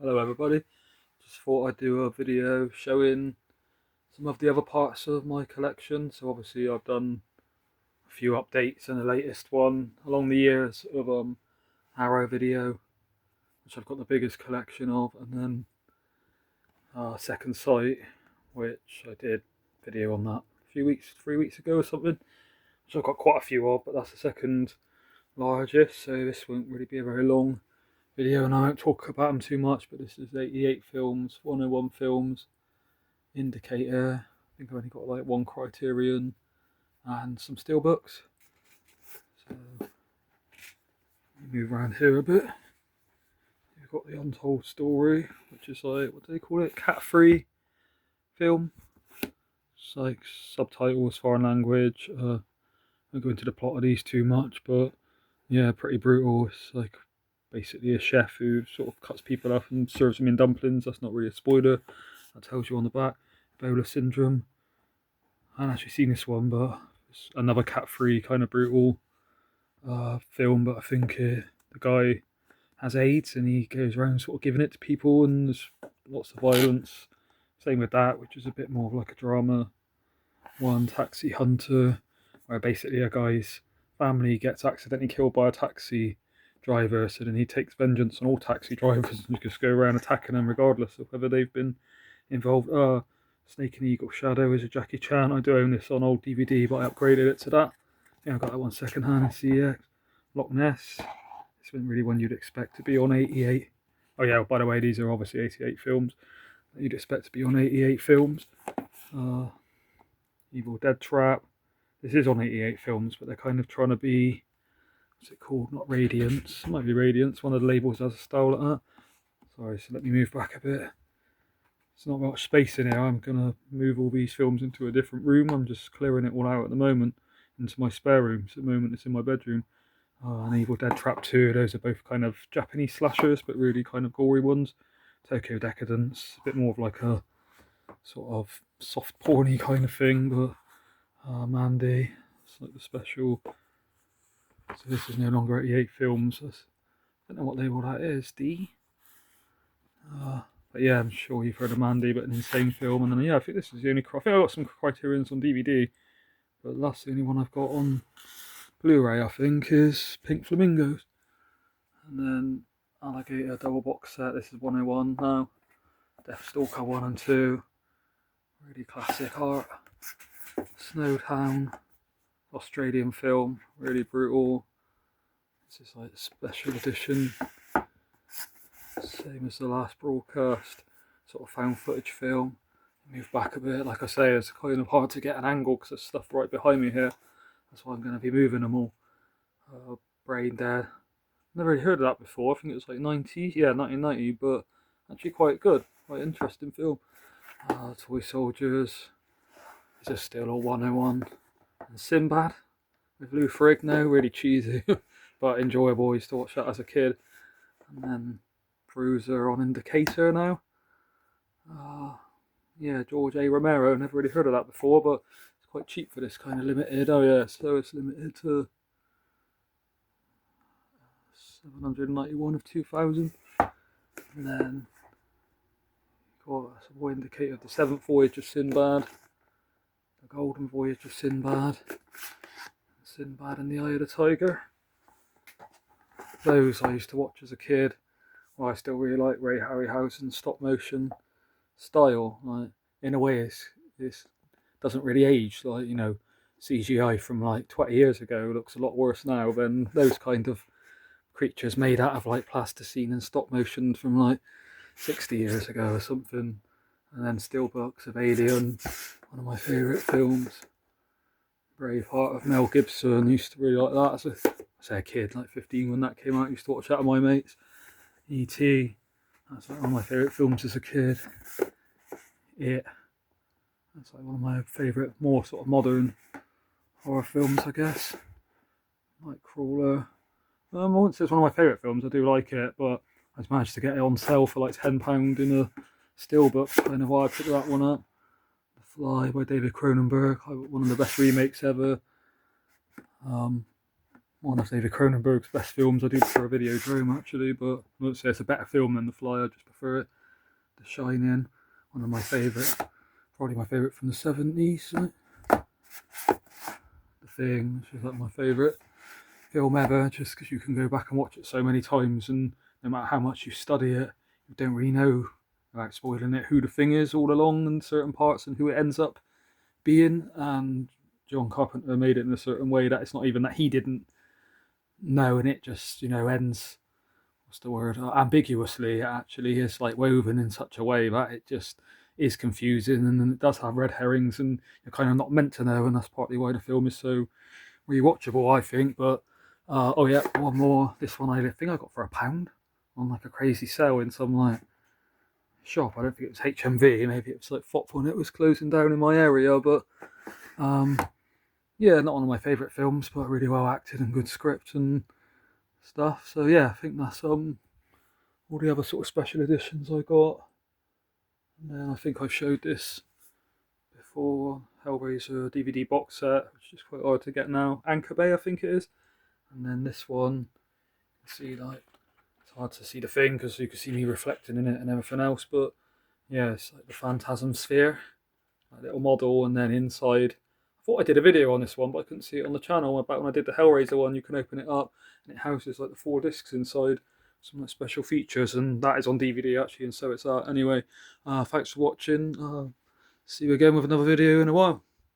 Hello everybody, just thought I'd do a video showing some of the other parts of my collection. So obviously I've done a few updates, and the latest one along the years of Arrow video, which I've got the biggest collection of, and then Second Sight, which I did video on that a few weeks, 3 weeks ago or something, which I've got quite a few of, but that's the second largest, so this won't really be a very long video and I won't talk about them too much. But this is 88 films, 101 films, Indicator. I think I've only got like one Criterion and some Steelbooks. So let me move around here a bit. You've got the Untold Story, which is like, what do they call it? Cat-free film. It's like subtitles, foreign language. I won't go into the plot of these too much, but yeah, pretty brutal. It's like basically a chef who sort of cuts people up and serves them in dumplings. That's not really a spoiler. That tells you on the back. Ebola syndrome. I haven't actually seen this one, but it's another cat-free kind of brutal film. But I think the guy has AIDS and he goes around sort of giving it to people, and there's lots of violence. Same with that, which is a bit more of like a drama one, Taxi Hunter, where basically a guy's family gets accidentally killed by a taxi driver, so then he takes vengeance on all taxi drivers and just go around attacking them regardless of whether they've been involved. Snake and Eagle Shadow is a Jackie Chan. I do own this on old DVD, but I upgraded it to that. Yeah, I got that one second hand in CEX. Loch Ness. This isn't really one you'd expect to be on 88. Oh yeah, by the way, these are obviously 88 films that you'd expect to be on 88 films. Evil Dead Trap. This is on 88 films, but they're kind of trying to be, what's it called? Not Radiance. It might be Radiance. One of the labels has a style like that. Sorry, so let me move back a bit. There's not much space in here. I'm going to move all these films into a different room. I'm just clearing it all out at the moment into my spare room. So at the moment it's in my bedroom. And Evil Dead Trap 2, those are both kind of Japanese slashers, but really kind of gory ones. Tokyo Decadence, a bit more of like a sort of soft porny kind of thing, but Mandy, it's like the special. So this is no longer 88 films. I don't know what label that is, D? But yeah, I'm sure you've heard of Mandy, but an insane film. And then yeah, I think this is the only, I think I've got some Criterions on DVD, but that's the only one I've got on Blu-ray, I think, is Pink Flamingos. And then Alligator double box set, this is 101 now. Deathstalker 1 and 2, really classic art. Snowtown, Australian film, really brutal. This is like a special edition, same as the last broadcast, sort of found footage film. Move back a bit, like I say, it's kind of hard to get an angle because there's stuff right behind me here. That's why I'm going to be moving them all. Brain Dead, never really heard of that before. I think it was like 90s, yeah, 1990, but actually quite good, quite interesting film. Toy Soldiers, is this still all 101? And Sinbad with Lou Ferrigno, really cheesy but enjoyable. I used to watch that as a kid. And then Bruiser on Indicator now. Yeah, George A. Romero, never really heard of that before, but it's quite cheap for this kind of limited. Oh yeah, so it's limited to 791 of 2000. And then got a Indicator of the Seventh Voyage of Sinbad, the Golden Voyage of Sinbad, Sinbad and the Eye of the Tiger. Those I used to watch as a kid. Well, I still really like Ray Harryhausen's stop motion style. Like, in a way, it's doesn't really age. Like, you know, CGI from like 20 years ago looks a lot worse now than those kind of creatures made out of like plasticine and stop motion from like 60 years ago or something. And then Steelbooks of Alien, one of my favourite films. Braveheart of Mel Gibson, used to really like that as a kid, like 15 when that came out. Used to watch that with my mates. E.T., that's like one of my favourite films as a kid. It, that's like one of my favourite, more sort of modern horror films, I guess. Nightcrawler. I wouldn't say it's one of my favourite films, I do like it, but I just managed to get it on sale for like £10 in a Steelbook, kind of why I picked that one up. The Fly by David Cronenberg, one of the best remakes ever. one of David Cronenberg's best films. I do prefer Videodrome actually, but I won't say it's a better film than The Fly, I just prefer it. The Shining, one of my favourite, probably my favourite from the 70s. Right? The Thing, which is like my favourite film ever, just because you can go back and watch it so many times, and no matter how much you study it, you don't really know, without spoiling it, who the Thing is all along in certain parts and who it ends up being. And John Carpenter made it in a certain way that it's not even that he didn't know, and it just, you know, ends, what's the word, ambiguously. It actually is like woven in such a way that it just is confusing, and then it does have red herrings, and you're kind of not meant to know, and that's partly why the film is so rewatchable, I think. But oh yeah, one more. This one I think I got for £1 on like a crazy sale in some like shop. I don't think it was HMV, maybe it was like FOP when it was closing down in my area. But yeah, not one of my favourite films, but really well acted and good script and stuff. So yeah, I think that's all the other sort of special editions I got. And then I think I showed this before, Hellraiser DVD box set, which is quite hard to get now. Anchor Bay, I think it is. And then this one, you can see like, it's hard to see the Thing because you can see me reflecting in it and everything else. But yeah, it's like the Phantasm Sphere, like little model, and then inside. I thought I did a video on this one, but I couldn't see it on the channel. Back when I did the Hellraiser one, you can open it up and it houses like the 4 discs inside, some like special features, and that is on DVD actually, and so it's that. Anyway, thanks for watching. See you again with another video in a while.